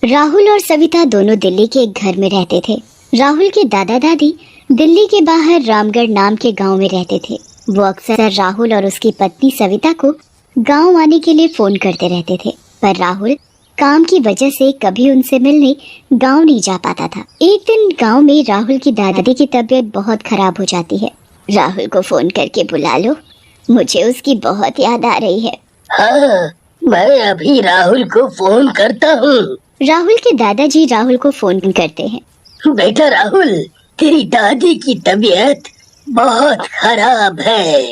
राहुल और सविता दोनों दिल्ली के एक घर में रहते थे। राहुल के दादा दादी दिल्ली के बाहर रामगढ़ नाम के गांव में रहते थे। वो अक्सर राहुल और उसकी पत्नी सविता को गांव आने के लिए फोन करते रहते थे, पर राहुल काम की वजह से कभी उनसे मिलने गांव नहीं जा पाता था। एक दिन गांव में राहुल की दादी की तबीयत बहुत खराब हो जाती है। राहुल को फोन करके बुला लो, मुझे उसकी बहुत याद आ रही है। हाँ, मैं अभी राहुल को फोन करता हूँ। राहुल के दादाजी राहुल को फोन करते हैं। बेटा राहुल, तेरी दादी की तबीयत बहुत खराब है,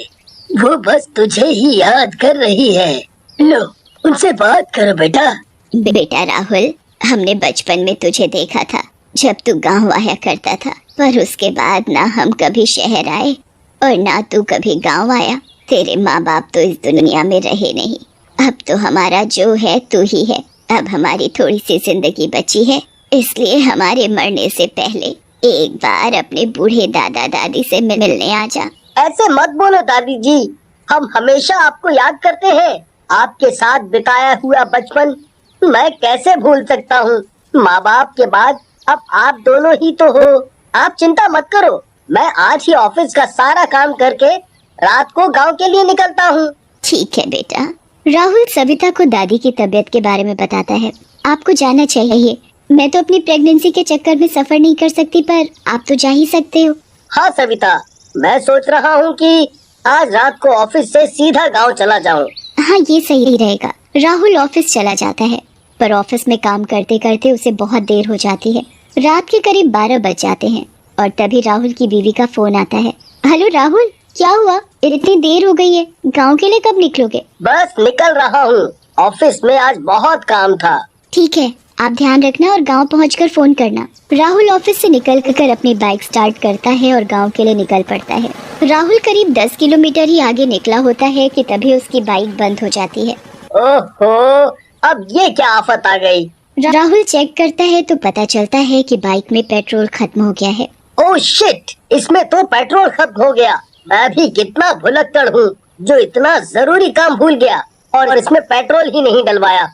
वो बस तुझे ही याद कर रही है। लो, उनसे बात करो बेटा। बेटा राहुल, हमने बचपन में तुझे देखा था जब तू गांव आया करता था, पर उसके बाद ना हम कभी शहर आए और ना तू कभी गांव आया। तेरे माँ बाप तो इस दुनिया में रहे नहीं, अब तो हमारा जो है तू ही है। अब हमारी थोड़ी सी जिंदगी बची है, इसलिए हमारे मरने से पहले एक बार अपने बूढ़े दादा दादी से मिलने आ जा। ऐसे मत बोलो दादी जी, हम हमेशा आपको याद करते हैं। आपके साथ बिताया हुआ बचपन मैं कैसे भूल सकता हूँ। माँ बाप के बाद अब आप दोनों ही तो हो। आप चिंता मत करो, मैं आज ही ऑफिस का सारा काम करके रात को गांव के लिए निकलता हूँ। ठीक है बेटा। राहुल सविता को दादी की तबीयत के बारे में बताता है। आपको जाना चाहिए, मैं तो अपनी प्रेगनेंसी के चक्कर में सफर नहीं कर सकती, पर आप तो जा ही सकते हो। हाँ सविता, मैं सोच रहा हूँ कि आज रात को ऑफिस से सीधा गांव चला जाऊँ। हाँ, ये सही रहेगा। राहुल ऑफिस चला जाता है, पर ऑफिस में काम करते करते उसे बहुत देर हो जाती है। रात के करीब 12 बज जाते हैं और तभी राहुल की बीवी का फोन आता है। हेलो राहुल, क्या हुआ? इतनी देर हो गई है, गांव के लिए कब निकलोगे? बस निकल रहा हूँ, ऑफिस में आज बहुत काम था। ठीक है, आप ध्यान रखना और गांव पहुंचकर फोन करना। राहुल ऑफिस से निकल कर अपनी बाइक स्टार्ट करता है और गांव के लिए निकल पड़ता है। राहुल करीब 10 किलोमीटर ही आगे निकला होता है कि तभी उसकी बाइक बंद हो जाती है। ओहो, अब ये क्या आफत आ गई। राहुल चेक करता है तो पता चलता है कि बाइक में पेट्रोल खत्म हो गया है। ओह शिट, इसमें तो पेट्रोल खत्म हो गया। मैं भी कितना भुलक्कड़ हूँ जो इतना जरूरी काम भूल गया और इसमें पेट्रोल ही नहीं डलवाया।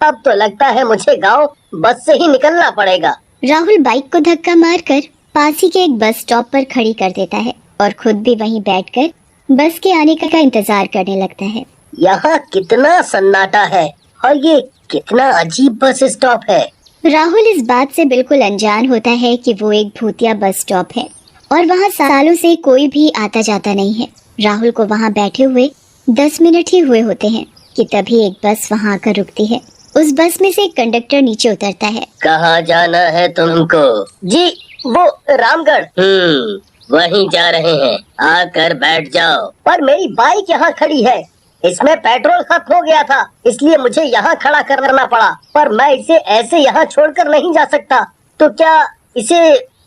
अब तो लगता है मुझे गांव बस से ही निकलना पड़ेगा। राहुल बाइक को धक्का मारकर पास ही के एक बस स्टॉप पर खड़ी कर देता है और खुद भी वहीं बैठकर बस के आने का इंतजार करने लगता है। यहाँ कितना सन्नाटा है और ये कितना अजीब बस स्टॉप है। राहुल इस बात से बिल्कुल अनजान होता है कि वो एक भूतिया बस स्टॉप है और वहाँ सालों से कोई भी आता जाता नहीं है। राहुल को वहाँ बैठे हुए 10 मिनट ही हुए होते हैं कि तभी एक बस वहाँ आकर रुकती है। उस बस में से एक कंडक्टर नीचे उतरता है। कहाँ जाना है तुमको? जी, वो रामगढ़। वहीं जा रहे हैं, आकर बैठ जाओ। पर मेरी बाइक यहाँ खड़ी है, इसमें पेट्रोल खत्म हो गया था, इसलिए मुझे यहाँ खड़ा करना पड़ा। पर मैं इसे ऐसे यहाँ छोड़कर नहीं जा सकता, तो क्या इसे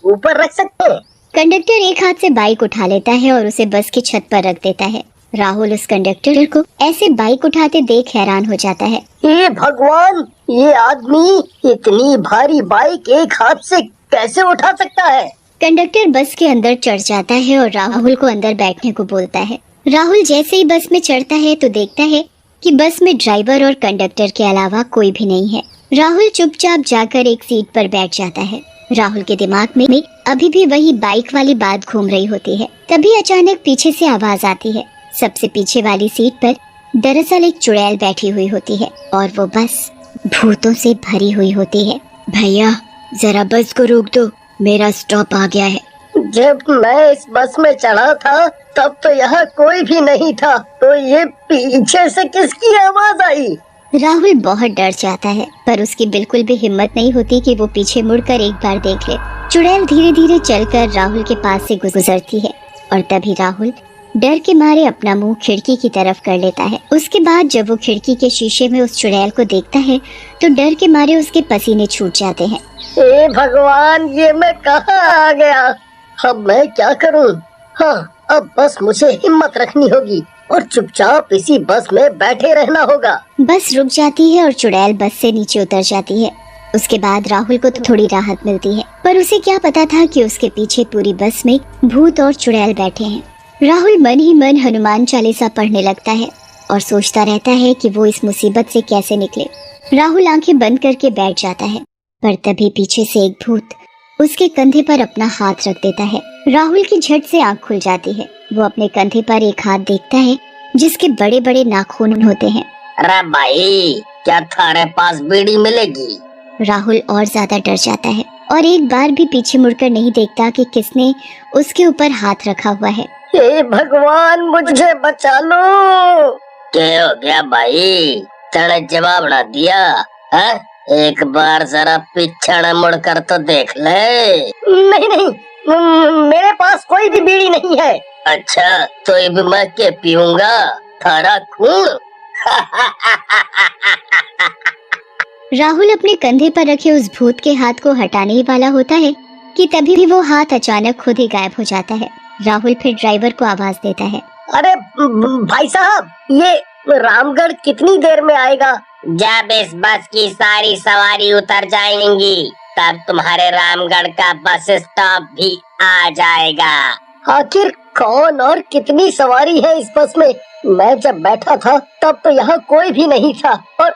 ऊपर रख सकते हैं? कंडक्टर एक हाथ से बाइक उठा लेता है और उसे बस की छत पर रख देता है। राहुल उस कंडक्टर को ऐसे बाइक उठाते देख हैरान हो जाता है। हे भगवान, ये आदमी इतनी भारी बाइक एक हाथ से कैसे उठा सकता है? कंडक्टर बस के अंदर चढ़ जाता है और राहुल को अंदर बैठने को बोलता है। राहुल जैसे ही बस में चढ़ता है तो देखता है कि बस में ड्राइवर और कंडक्टर के अलावा कोई भी नहीं है। राहुल चुपचाप जाकर एक सीट पर बैठ जाता है। राहुल के दिमाग में अभी भी वही बाइक वाली बात घूम रही होती है। तभी अचानक पीछे से आवाज आती है। सबसे पीछे वाली सीट पर दरअसल एक चुड़ैल बैठी हुई होती है और वो बस भूतों से भरी हुई होती है। भैया, जरा बस को रोक दो, मेरा स्टॉप आ गया है। जब मैं इस बस में चढ़ा था तब तो यहाँ कोई भी नहीं था, तो ये पीछे से किसकी आवाज आई? राहुल बहुत डर जाता है, पर उसकी बिल्कुल भी हिम्मत नहीं होती कि वो पीछे मुड़कर एक बार देख ले। चुड़ैल धीरे धीरे चलकर राहुल के पास से गुजरती है और तभी राहुल डर के मारे अपना मुंह खिड़की की तरफ कर लेता है। उसके बाद जब वो खिड़की के शीशे में उस चुड़ैल को देखता है तो डर के मारे उसके पसीने छूट जाते हैं। हे भगवान, ये मैं कहाँ आ गया? अब मैं क्या करूँ? हाँ, अब बस मुझे हिम्मत रखनी होगी और चुपचाप इसी बस में बैठे रहना होगा। बस रुक जाती है और चुड़ैल बस से नीचे उतर जाती है। उसके बाद राहुल को तो थोड़ी राहत मिलती है, पर उसे क्या पता था कि उसके पीछे पूरी बस में भूत और चुड़ैल बैठे हैं। राहुल मन ही मन हनुमान चालीसा पढ़ने लगता है और सोचता रहता है कि वो इस मुसीबत से कैसे निकले। राहुल आंखें बंद करके बैठ जाता है, पर तभी पीछे से एक भूत उसके कंधे पर अपना हाथ रख देता है। राहुल की झट से आंख खुल जाती है। वो अपने कंधे पर एक हाथ देखता है जिसके बड़े बड़े नाखून होते हैं। अरे भाई, क्या थारे पास बीड़ी मिलेगी? राहुल और ज्यादा डर जाता है और एक बार भी पीछे मुड़कर नहीं देखता कि किसने उसके ऊपर हाथ रखा हुआ है। हे भगवान, मुझे बचा लो। क्या हो गया भाई? तने जवाब ना दिया है? एक बार जरा पीछे न मुड़कर तो देख ले। नहीं नहीं, मेरे पास कोई भी बीड़ी नहीं है। अच्छा, तो अब मैं क्या पीऊंगा? थारा खून। राहुल अपने कंधे पर रखे उस भूत के हाथ को हटाने ही वाला होता है कि तभी भी वो हाथ अचानक खुद ही गायब हो जाता है। राहुल फिर ड्राइवर को आवाज देता है। अरे भाई साहब, ये रामगढ़ कितनी देर में आएगा? जब इस बस की सारी सवारी उतर जाएंगी तब तुम्हारे रामगढ़ का बस स्टॉप भी आ जाएगा। आखिर कौन और कितनी सवारी है इस बस में? मैं जब बैठा था तब तो यहाँ कोई भी नहीं था। और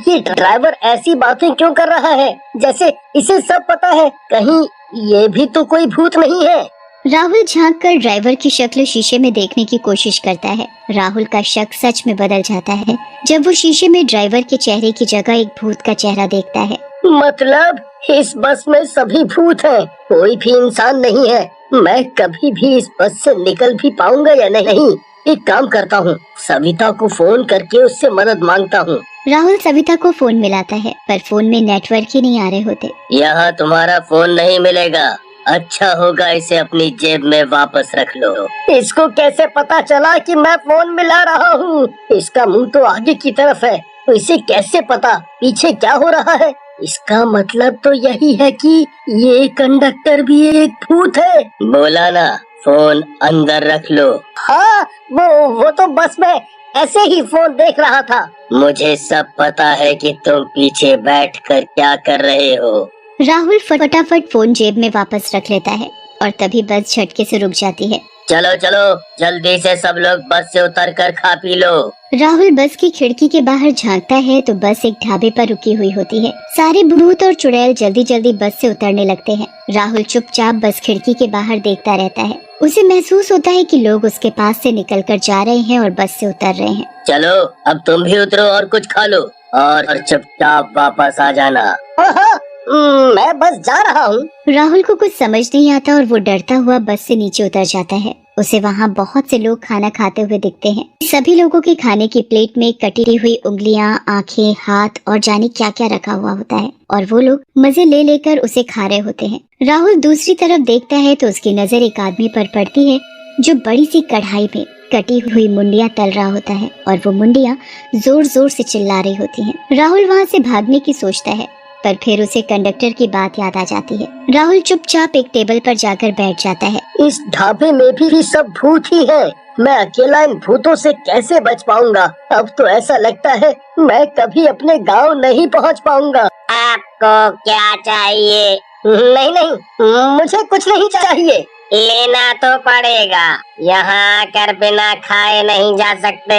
ये ड्राइवर ऐसी बातें क्यों कर रहा है जैसे इसे सब पता है? कहीं ये भी तो कोई भूत नहीं है? राहुल झांक कर ड्राइवर की शक्ल शीशे में देखने की कोशिश करता है। राहुल का शक सच में बदल जाता है जब वो शीशे में ड्राइवर के चेहरे की जगह एक भूत का चेहरा देखता है। मतलब इस बस में सभी भूत हैं, कोई भी इंसान नहीं है। मैं कभी भी इस बस से निकल भी पाऊंगा या नहीं? एक काम करता हूँ, सविता को फोन करके उससे मदद मांगता हूँ। राहुल सविता को फोन मिलाता है पर फोन में नेटवर्क ही नहीं आ रहे होते। यहाँ तुम्हारा फोन नहीं मिलेगा। अच्छा होगा इसे अपनी जेब में वापस रख लो। इसको कैसे पता चला कि मैं फोन मिला रहा हूँ? इसका मुंह तो आगे की तरफ है, तो इसे कैसे पता पीछे क्या हो रहा है? इसका मतलब तो यही है कि ये कंडक्टर भी एक भूत है। बोला ना, फोन अंदर रख लो। हाँ, वो तो बस में ऐसे ही फोन देख रहा था। मुझे सब पता है कि तुम पीछे बैठकर क्या कर रहे हो। राहुल फटाफट फोन जेब में वापस रख लेता है और तभी बस झटके से रुक जाती है। चलो चलो, जल्दी से सब लोग बस से उतरकर खा पी लो। राहुल बस की खिड़की के बाहर झांकता है तो बस एक ढाबे पर रुकी हुई होती है। सारे भूत और चुड़ैल जल्दी जल्दी बस से उतरने लगते हैं। राहुल चुपचाप बस खिड़की के बाहर देखता रहता है। उसे महसूस होता है कि लोग उसके पास से निकलकर जा रहे हैं और बस से उतर रहे हैं। चलो अब तुम भी उतरो और कुछ खा लो और चुपचाप वापस आ जाना। मैं बस जा रहा हूँ। राहुल को कुछ समझ नहीं आता और वो डरता हुआ बस से नीचे उतर जाता है। उसे वहाँ बहुत से लोग खाना खाते हुए दिखते हैं। सभी लोगों के खाने की प्लेट में कटी हुई उंगलियां, आंखें, हाथ और जाने क्या क्या रखा हुआ होता है और वो लोग मजे ले लेकर उसे खा रहे होते हैं। राहुल दूसरी तरफ देखता है तो उसकी नजर एक आदमी पर पड़ती है जो बड़ी सी कढ़ाई में कटी हुई मुंडियां तल रहा होता है और वो मुंडियां जोर जोर से चिल्ला रही होती हैं। राहुल वहाँ से भागने की सोचता है पर फिर उसे कंडक्टर की बात याद आ जाती है। राहुल चुपचाप एक टेबल पर जाकर बैठ जाता है। इस ढाबे में भी सब भूत ही हैं। मैं अकेला इन भूतों से कैसे बच पाऊंगा? अब तो ऐसा लगता है मैं कभी अपने गांव नहीं पहुंच पाऊंगा। आपको क्या चाहिए? नहीं नहीं, मुझे कुछ नहीं चाहिए। लेना तो पड़ेगा, यहाँ आकर बिना खाए नहीं जा सकते।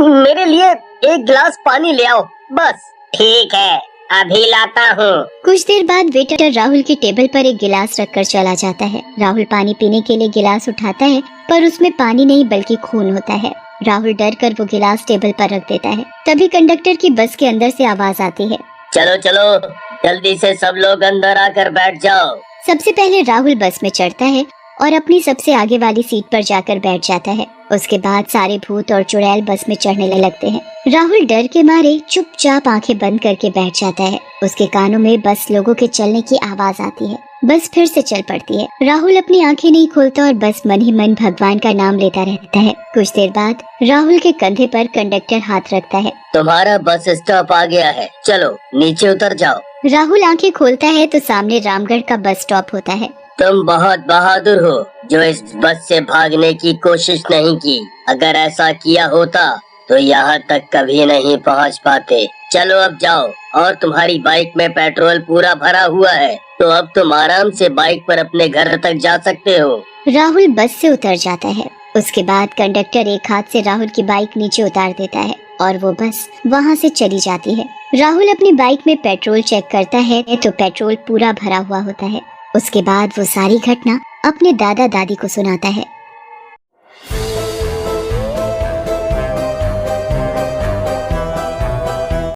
मेरे लिए एक गिलास पानी ले आओ बस। ठीक है, अभी लाता हूँ। कुछ देर बाद वेटर राहुल के टेबल पर एक गिलास रखकर चला जाता है। राहुल पानी पीने के लिए गिलास उठाता है पर उसमें पानी नहीं बल्कि खून होता है। राहुल डर कर वो गिलास टेबल पर रख देता है। तभी कंडक्टर की बस के अंदर से आवाज आती है। चलो चलो, जल्दी से सब लोग अंदर आकर बैठ जाओ। सबसे पहले राहुल बस में चढ़ता है और अपनी सबसे आगे वाली सीट पर जाकर बैठ जाता है। उसके बाद सारे भूत और चुड़ैल बस में चढ़ने लगते हैं। राहुल डर के मारे चुपचाप आंखें बंद करके बैठ जाता है। उसके कानों में बस लोगों के चलने की आवाज आती है। बस फिर से चल पड़ती है। राहुल अपनी आंखें नहीं खोलता और बस मन ही मन भगवान का नाम लेता रहता है। कुछ देर बाद राहुल के कंधे पर कंडक्टर हाथ रखता है। तुम्हारा बस स्टॉप आ गया है, चलो नीचे उतर जाओ। राहुल आंखें खोलता है तो सामने रामगढ़ का बस स्टॉप होता है। तुम बहुत बहादुर हो जो इस बस से भागने की कोशिश नहीं की। अगर ऐसा किया होता तो यहाँ तक कभी नहीं पहुँच पाते। चलो अब जाओ, और तुम्हारी बाइक में पेट्रोल पूरा भरा हुआ है तो अब तुम आराम से बाइक पर अपने घर तक जा सकते हो। राहुल बस से उतर जाता है। उसके बाद कंडक्टर एक हाथ से राहुल की बाइक नीचे उतार देता है और वो बस वहाँ से चली जाती है। राहुल अपनी बाइक में पेट्रोल चेक करता है तो पेट्रोल पूरा भरा हुआ होता है। उसके बाद वो सारी घटना अपने दादा दादी को सुनाता है।